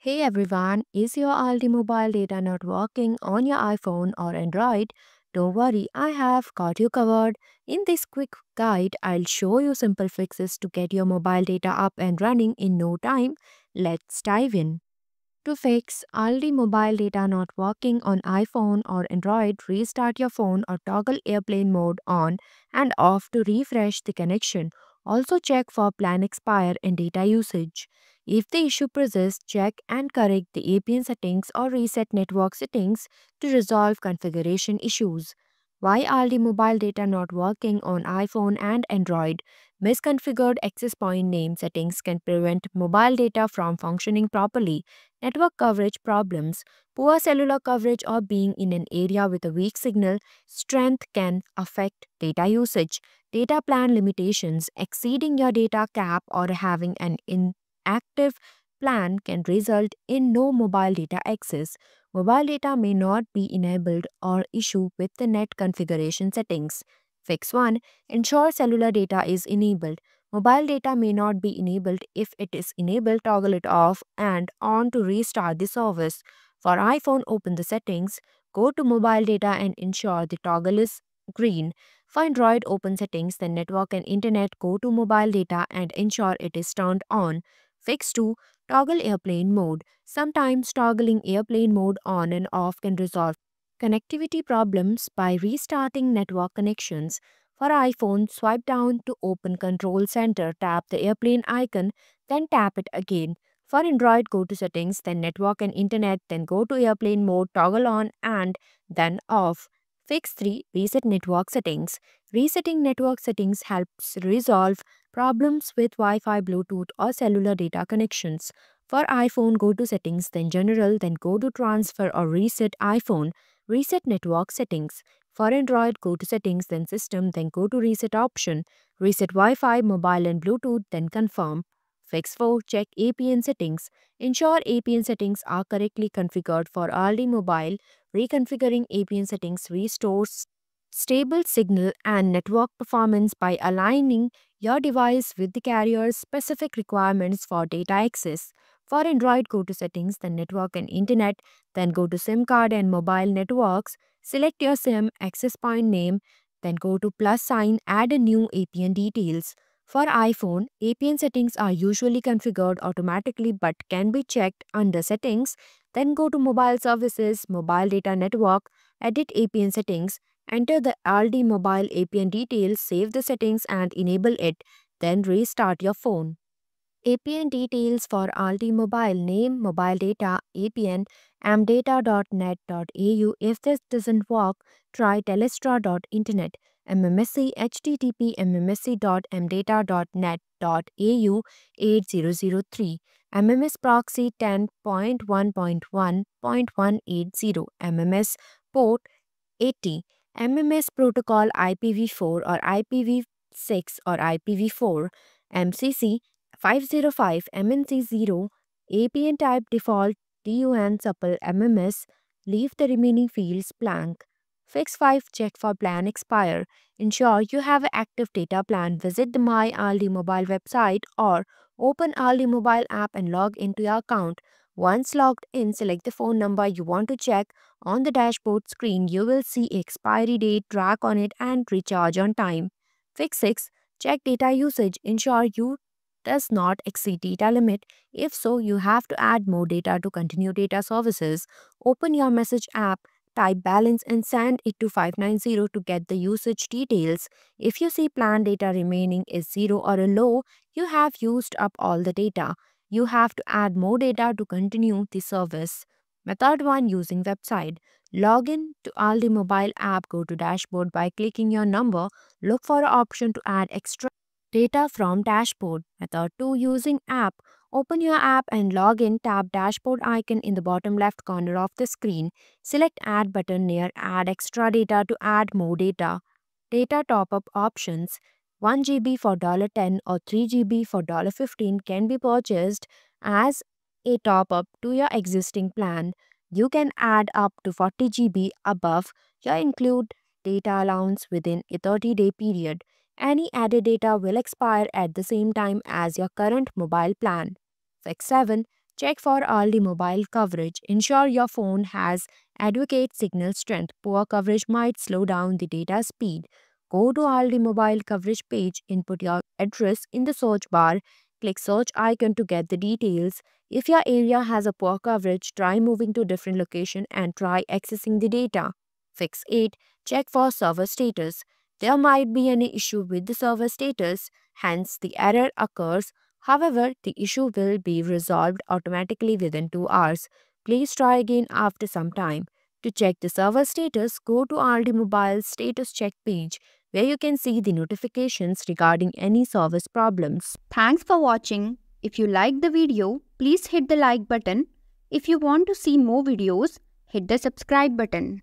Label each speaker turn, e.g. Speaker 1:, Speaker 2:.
Speaker 1: Hey everyone, is your Aldi mobile data not working on your iPhone or Android? Don't worry, I have got you covered. In this quick guide, I'll show you simple fixes to get your mobile data up and running in no time. Let's dive in. To fix Aldi mobile data not working on iPhone or Android, restart your phone or toggle airplane mode on and off to refresh the connection. Also check for plan expire and data usage. If the issue persists, check and correct the APN settings or reset network settings to resolve configuration issues. Why Aldi mobile data not working on iPhone and Android? Misconfigured access point name settings can prevent mobile data from functioning properly. Network coverage problems, poor cellular coverage, or being in an area with a weak signal strength can affect data usage. Data plan limitations, exceeding your data cap or having an inactive plan can result in no mobile data access. Mobile data may not be enabled or issue with the net configuration settings. Fix 1. Ensure cellular data is enabled. Mobile data may not be enabled. If it is enabled, toggle it off and on to restart the service. For iPhone, open the settings, go to mobile data and ensure the toggle is green. For Android, open settings, then network and internet, go to mobile data and ensure it is turned on. Fix 2. Toggle airplane mode. Sometimes toggling airplane mode on and off can resolve connectivity problems by restarting network connections. For iPhone, swipe down to open Control Center, tap the airplane icon, then tap it again. For Android, go to Settings, then Network and Internet, then go to Airplane Mode, toggle on and then off. Fix 3. Reset network settings. Resetting network settings helps resolve problems with Wi Fi, Bluetooth, or cellular data connections. For iPhone, go to Settings, then General, then go to Transfer or Reset iPhone. Reset network settings. For Android, go to Settings, then System, then go to Reset option. Reset Wi Fi, mobile, and Bluetooth, then Confirm. Fix 4. Check APN settings. Ensure APN settings are correctly configured for early mobile. Reconfiguring APN settings restores stable signal and network performance by aligning your device with the carrier's specific requirements for data access. For Android, go to Settings, then Network and Internet, then go to SIM card and mobile networks. Select your SIM access point name, then go to plus sign, add a new APN details. For iPhone, APN settings are usually configured automatically but can be checked under Settings. Then go to Mobile Services, Mobile Data Network, edit APN settings, enter the Aldi mobile APN details, save the settings and enable it. Then restart your phone. APN details for Aldi Mobile name, mobile data, APN, amdata.net.au. If this doesn't work, try telestra.internet, MMSC, http mmsc.mdata.net.au 8003, MMS proxy 10.1.1.180, MMS port 80, MMS protocol IPv4 or IPv6 or IPv4, MCC 505 MNC0, APN type default DUN supple MMS, leave the remaining fields blank. Fix 5. Check for plan expire. Ensure you have an active data plan. Visit the My Aldi mobile website or open Aldi mobile app and log into your account. Once logged in, select the phone number you want to check. On the dashboard screen, you will see expiry date, track on it, and recharge on time. Fix 6. Check data usage. Ensure you does not exceed data limit. If so, you have to add more data to continue data services. Open your message app, type balance and send it to 590 to get the usage details. If you see plan data remaining is 0 or a low, you have used up all the data. You have to add more data to continue the service. Method 1. Using website. Log in to Aldi mobile app, go to dashboard by clicking your number, look for an option to add extra data from dashboard. Method 2. Using app. Open your app and log in. Tap dashboard icon in the bottom left corner of the screen. Select add button near add extra data to add more data. Data top up options. 1 GB for $10 or 3 GB for $15 can be purchased as a top up to your existing plan. You can add up to 40 GB above your include data allowance within a 30-day period. Any added data will expire at the same time as your current mobile plan. Fix 7. Check for Aldi mobile coverage. Ensure your phone has adequate signal strength. Poor coverage might slow down the data speed. Go to Aldi mobile coverage page, input your address in the search bar, click search icon to get the details. If your area has a poor coverage, try moving to a different location and try accessing the data. Fix 8. Check for server status. There might be any issue with the server status, hence the error occurs. However, the issue will be resolved automatically within 2 hours. Please try again after some time. To check the server status, go to Aldi Mobile status check page where you can see the notifications regarding any service problems.
Speaker 2: Thanks for watching. If you liked the video, please hit the like button. If you want to see more videos, hit the subscribe button.